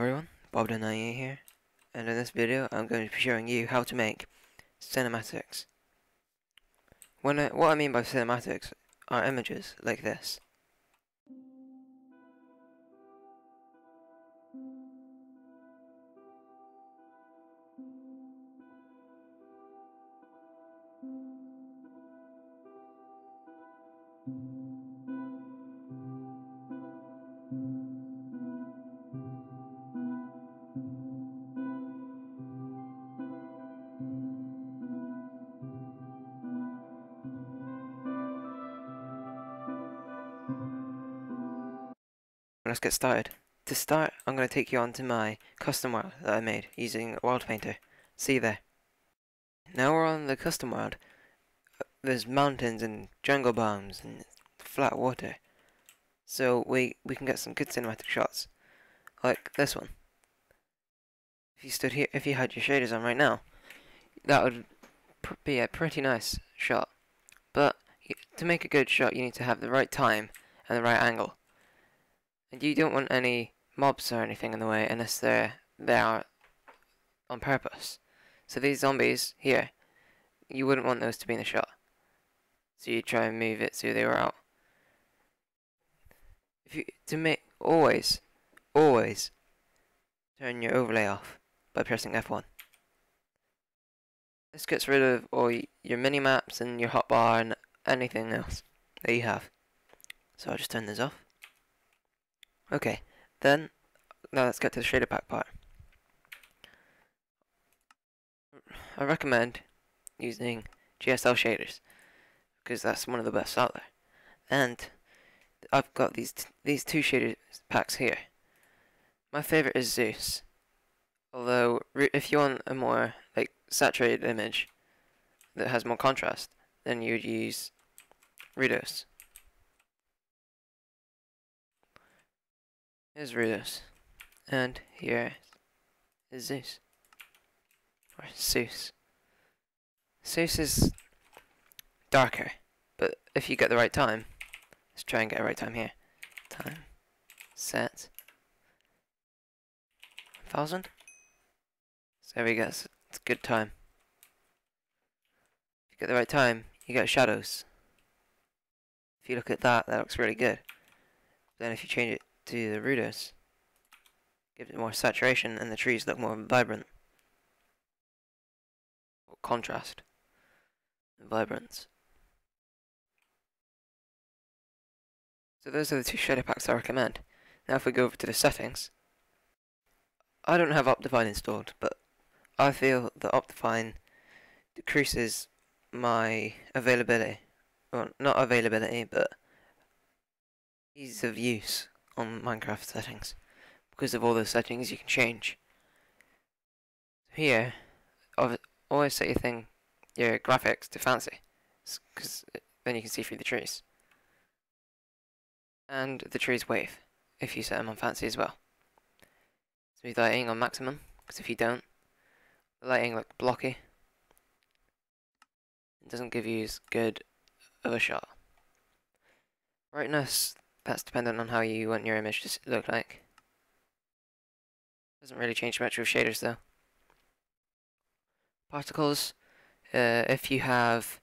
Everyone, Bob998 here, and in this video I'm going to be showing you how to make cinematics. What I mean by cinematics are images like this. Let's get started. To start, I'm going to take you on to my custom world that I made using World Painter. See you there. Now we're on the custom world. There's mountains and jungle biomes and flat water. So we can get some good cinematic shots. Like this one. If you stood here, if you had your shaders on right now, that would be a pretty nice shot. But to make a good shot, you need to have the right time and the right angle. And you don't want any mobs or anything in the way unless they are on purpose. So these zombies here, you wouldn't want those to be in the shot. So you try and move it so they were out. Always turn your overlay off by pressing F1. This gets rid of all your mini maps and your hotbar and anything else that you have. So I'll just turn this off. Okay, now let's get to the shader pack part. I recommend using GSL shaders because that's one of the best out there. And I've got these two shader packs here. My favorite is SEUS. Although if you want a more like saturated image that has more contrast, then you would use Rudoplays. Here's Rudoplays, and here is SEUS, or SEUS. SEUS is darker, but if you get the right time, let's try and get a right time here. Time, set, 1000. So there we go, it's a good time. If you get the right time, you get shadows. If you look at that looks really good. Then if you change it to the Rudoplays, gives it more saturation and the trees look more vibrant. Or contrast and vibrance. So those are the two shader packs I recommend. Now if we go over to the settings, I don't have Optifine installed, but I feel that Optifine decreases my availability. Well, not availability, but ease of use on Minecraft settings, because of all those settings you can change. Here, always set your graphics to fancy, because then you can see through the trees. And the trees wave if you set them on fancy as well. Smooth lighting on maximum, because if you don't, the lighting looks blocky. It doesn't give you as good of a shot. Brightness, that's dependent on how you want your image to look like. Doesn't really change much with shaders though. Particles, if you have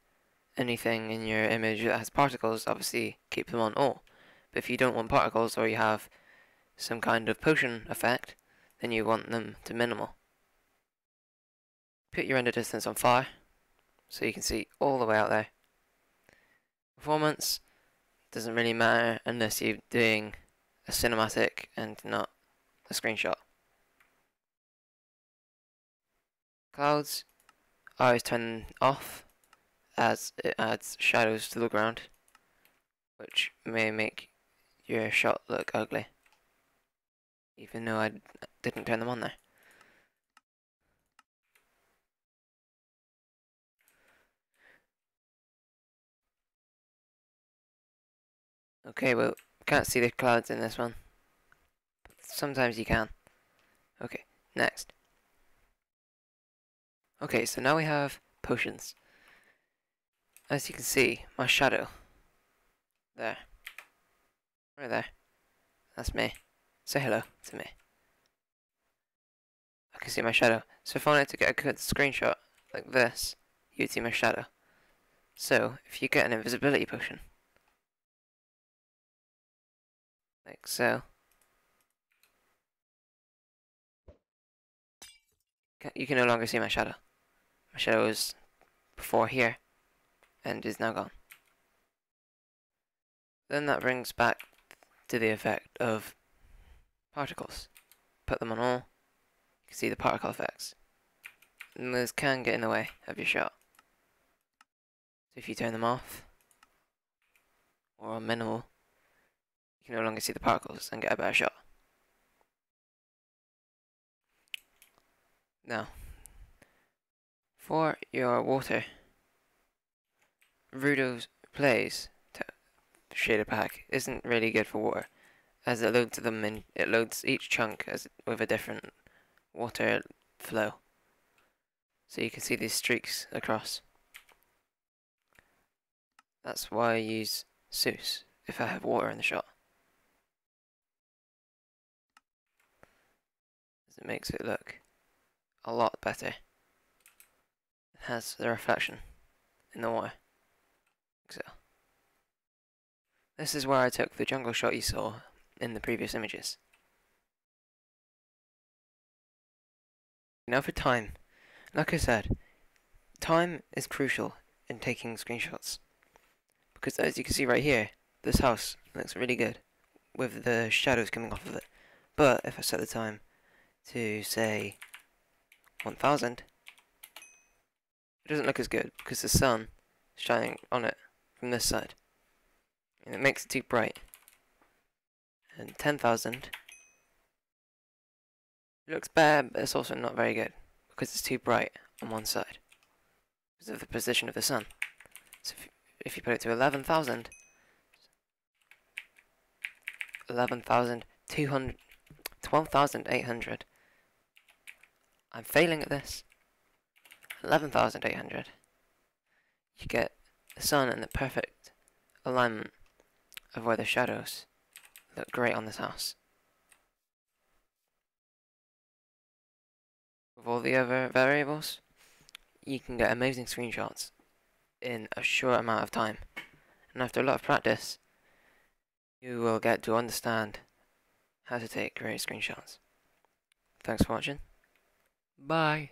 anything in your image that has particles, obviously keep them on all. But if you don't want particles, or you have some kind of potion effect, then you want them to minimal. Put your render distance on far, so you can see all the way out there. Performance doesn't really matter unless you're doing a cinematic and not a screenshot. Clouds, I always turn off as it adds shadows to the ground, which may make your shot look ugly, even though I didn't turn them on there. Okay, well, can't see the clouds in this one. But sometimes you can. Okay, next. Okay, so now we have potions. As you can see, my shadow. There. Right there. That's me. Say hello to me. can see my shadow. So if I wanted to get a good screenshot like this, you'd see my shadow. So if you get an invisibility potion, like so, you can no longer see my shadow. My shadow was before here and is now gone. Then that brings back to the effect of particles. Put them on all, you can see the particle effects. And those can get in the way of your shot. So if you turn them off, or on minimal, you can no longer see the particles and get a better shot. Now, for your water, Rudoplays shader pack isn't really good for water, as it loads them in. It loads each chunk with a different water flow, so you can see these streaks across. That's why I use SEUS if I have water in the shot, as it makes it look a lot better. It has the reflection in the water, like so. This is where I took the jungle shot you saw in the previous images. Now for time. Like I said, time is crucial in taking screenshots. Because as you can see right here, this house looks really good with the shadows coming off of it. But if I set the time to say 1000, it doesn't look as good because the sun is shining on it from this side. And it makes it too bright. And 10,000, it looks bad, but it's also not very good because it's too bright on one side because of the position of the sun. So if you put it to 11,000, 11,200, 12,800. I'm failing at this. 11,800. You get the sun in the perfect alignment of where the shadows look great on this house. With all the other variables, you can get amazing screenshots in a short amount of time. And after a lot of practice, you will get to understand how to take great screenshots. Thanks for watching. Bye.